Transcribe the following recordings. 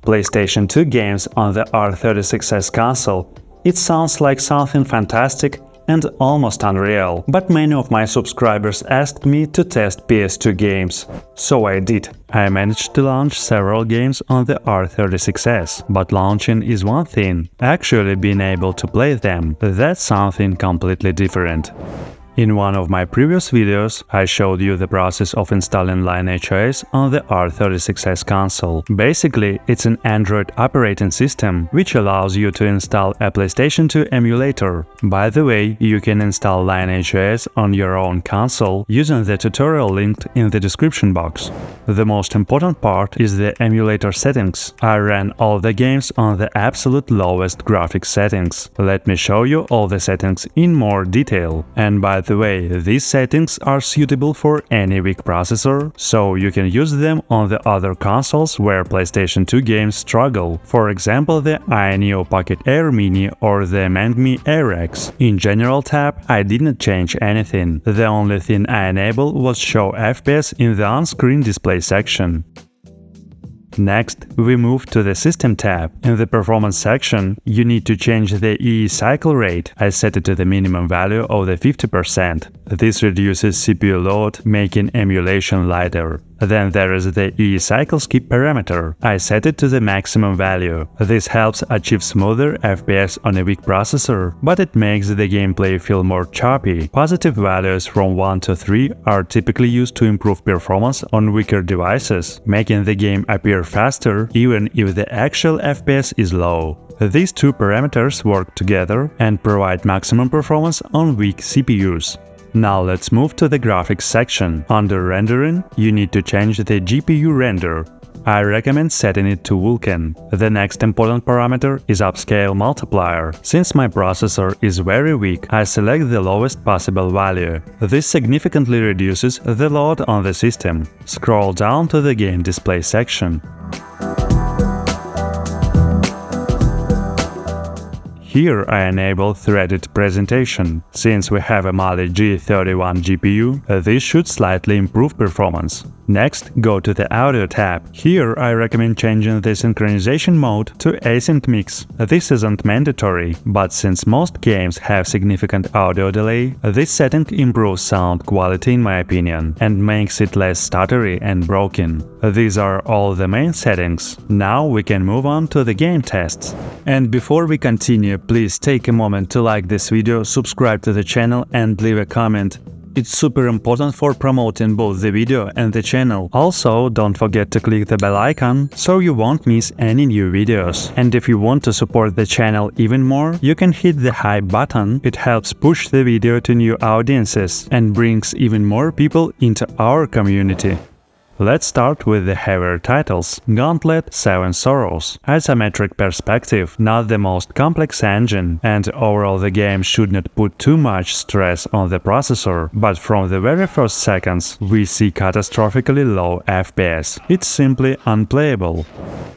PlayStation 2 games on the R36S console, it sounds like something fantastic and almost unreal, but many of my subscribers asked me to test PS2 games. So I did. I managed to launch several games on the R36S, but launching is one thing, actually being able to play them, that's something completely different. In one of my previous videos, I showed you the process of installing LineageOS on the R36S console. Basically, it's an Android operating system, which allows you to install a PlayStation 2 emulator. By the way, you can install LineageOS on your own console using the tutorial linked in the description box. The most important part is the emulator settings. I ran all the games on the absolute lowest graphics settings. Let me show you all the settings in more detail. And by the way, these settings are suitable for any weak processor, so you can use them on the other consoles where PlayStation 2 games struggle, for example the iNeo Pocket Air Mini or the Mangmi Air X. In General tab, I didn't change anything, the only thing I enabled was show FPS in the on-screen display section. Next, we move to the System tab. In the Performance section, you need to change the EE cycle rate. I set it to the minimum value of the 50%. This reduces CPU load, making emulation lighter. Then there is the EE cycle skip parameter. I set it to the maximum value. This helps achieve smoother FPS on a weak processor, but it makes the gameplay feel more choppy. Positive values from 1 to 3 are typically used to improve performance on weaker devices, making the game appear faster even if the actual FPS is low. These two parameters work together and provide maximum performance on weak CPUs. Now let's move to the graphics section. Under rendering, you need to change the GPU render. I recommend setting it to Vulkan. The next important parameter is upscale multiplier. Since my processor is very weak, I select the lowest possible value. This significantly reduces the load on the system. Scroll down to the game display section. Here I enable threaded presentation. Since we have a Mali G31 GPU, this should slightly improve performance. Next, go to the Audio tab. Here I recommend changing the synchronization mode to async mix. This isn't mandatory, but since most games have significant audio delay, this setting improves sound quality in my opinion and makes it less stuttery and broken. These are all the main settings. Now we can move on to the game tests. And before we continue, please take a moment to like this video, subscribe to the channel and leave a comment. It's super important for promoting both the video and the channel. Also, don't forget to click the bell icon so you won't miss any new videos. And if you want to support the channel even more, you can hit the hype button. It helps push the video to new audiences and brings even more people into our community. Let's start with the heavier titles. Gauntlet, Seven Sorrows. Isometric perspective, not the most complex engine, and overall the game should not put too much stress on the processor, but from the very first seconds we see catastrophically low FPS. It's simply unplayable.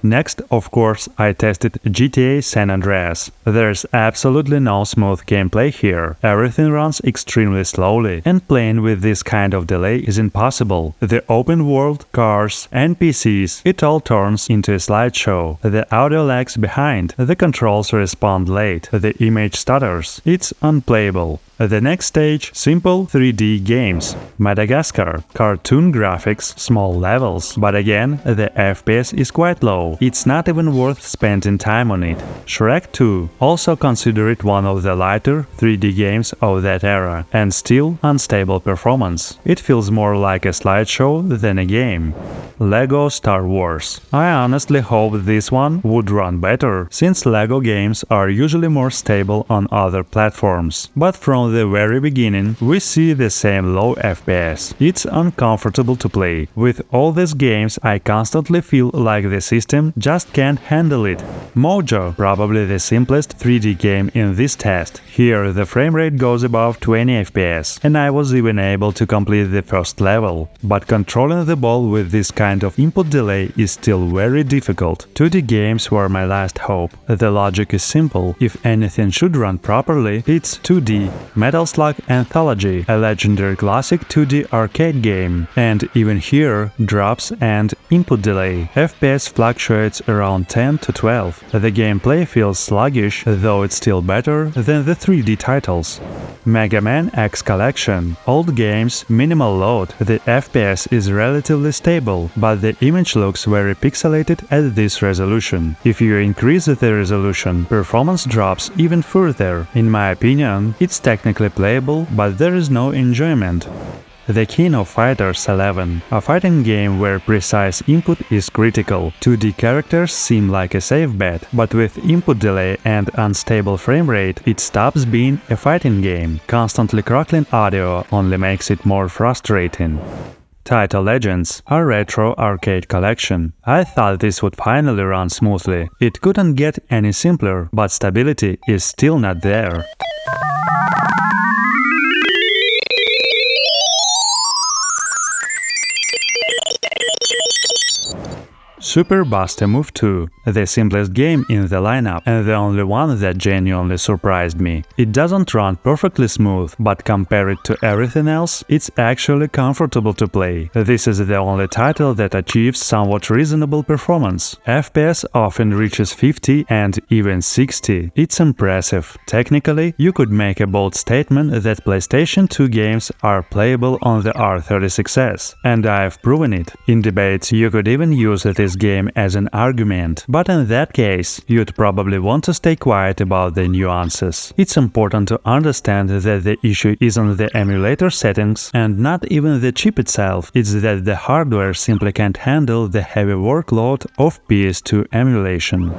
Next, of course, I tested GTA San Andreas. There's absolutely no smooth gameplay here. Everything runs extremely slowly, and playing with this kind of delay is impossible. The open world, cars, NPCs, it all turns into a slideshow. The audio lags behind, the controls respond late, the image stutters. It's unplayable. The next stage, simple 3D games. Madagascar, cartoon graphics, small levels, but again, the FPS is quite low. It's not even worth spending time on it. Shrek 2, also consider it one of the lighter 3D games of that era, and still unstable performance. It feels more like a slideshow than a game. Lego Star Wars. I honestly hope this one would run better, since Lego games are usually more stable on other platforms. But from the very beginning, we see the same low FPS. It's uncomfortable to play. With all these games, I constantly feel like the system just can't handle it. Mojo, probably the simplest 3D game in this test. Here the frame rate goes above 20 FPS, and I was even able to complete the first level. But controlling the ball all with this kind of input delay is still very difficult. 2D games were my last hope. The logic is simple. If anything should run properly, it's 2D. Metal Slug Anthology, a legendary classic 2D arcade game. And even here, drops and input delay. FPS fluctuates around 10 to 12. The gameplay feels sluggish, though it's still better than the 3D titles. Mega Man X Collection. Old games, minimal load, the FPS is relatively stable, but the image looks very pixelated at this resolution. If you increase the resolution, performance drops even further. In my opinion, it's technically playable, but there is no enjoyment. The King of Fighters 11, a fighting game where precise input is critical. 2D characters seem like a safe bet, but with input delay and unstable frame rate, it stops being a fighting game. Constantly crackling audio only makes it more frustrating. Title Legends, a retro arcade collection. I thought this would finally run smoothly. It couldn't get any simpler, but stability is still not there. Super Buster Move 2, the simplest game in the lineup and the only one that genuinely surprised me. It doesn't run perfectly smooth, but compared to everything else, it's actually comfortable to play. This is the only title that achieves somewhat reasonable performance. FPS often reaches 50 and even 60. It's impressive. Technically, you could make a bold statement that PlayStation 2 games are playable on the R36S, and I've proven it. In debates, you could even use this game as an argument, but in that case, you'd probably want to stay quiet about the nuances. It's important to understand that the issue isn't the emulator settings and not even the chip itself, it's that the hardware simply can't handle the heavy workload of PS2 emulation.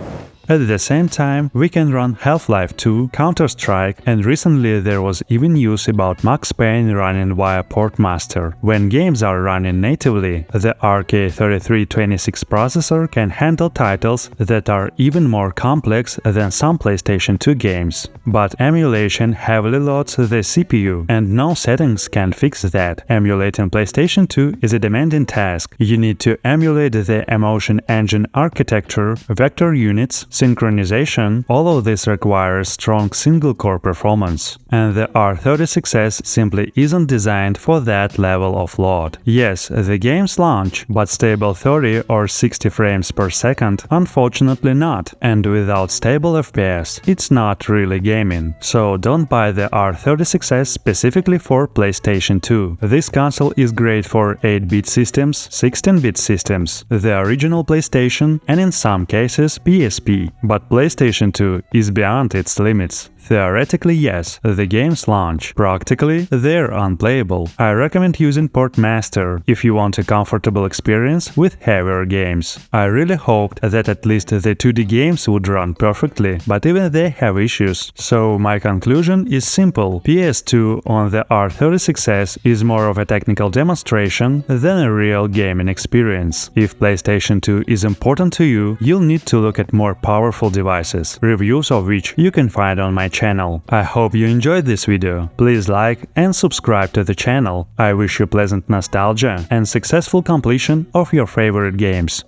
At the same time, we can run Half-Life 2, Counter-Strike, and recently there was even news about Max Payne running via Portmaster. When games are running natively, the RK3326 processor can handle titles that are even more complex than some PlayStation 2 games. But emulation heavily loads the CPU, and no settings can fix that. Emulating PlayStation 2 is a demanding task. You need to emulate the Emotion Engine architecture, vector units, synchronization. All of this requires strong single-core performance, and the R36S simply isn't designed for that level of load. Yes, the games launch, but stable 30 or 60 frames per second, unfortunately not, and without stable FPS, it's not really gaming. So don't buy the R36S specifically for PlayStation 2. This console is great for 8-bit systems, 16-bit systems, the original PlayStation, and in some cases PSP. But PlayStation 2 is beyond its limits. Theoretically, yes, the games launch. Practically, they're unplayable. I recommend using Portmaster if you want a comfortable experience with heavier games. I really hoped that at least the 2D games would run perfectly, but even they have issues. So my conclusion is simple. PS2 on the R36S is more of a technical demonstration than a real gaming experience. If PlayStation 2 is important to you, you'll need to look at more powerful devices, reviews of which you can find on my channel. I hope you enjoyed this video. Please like and subscribe to the channel. I wish you pleasant nostalgia and successful completion of your favorite games.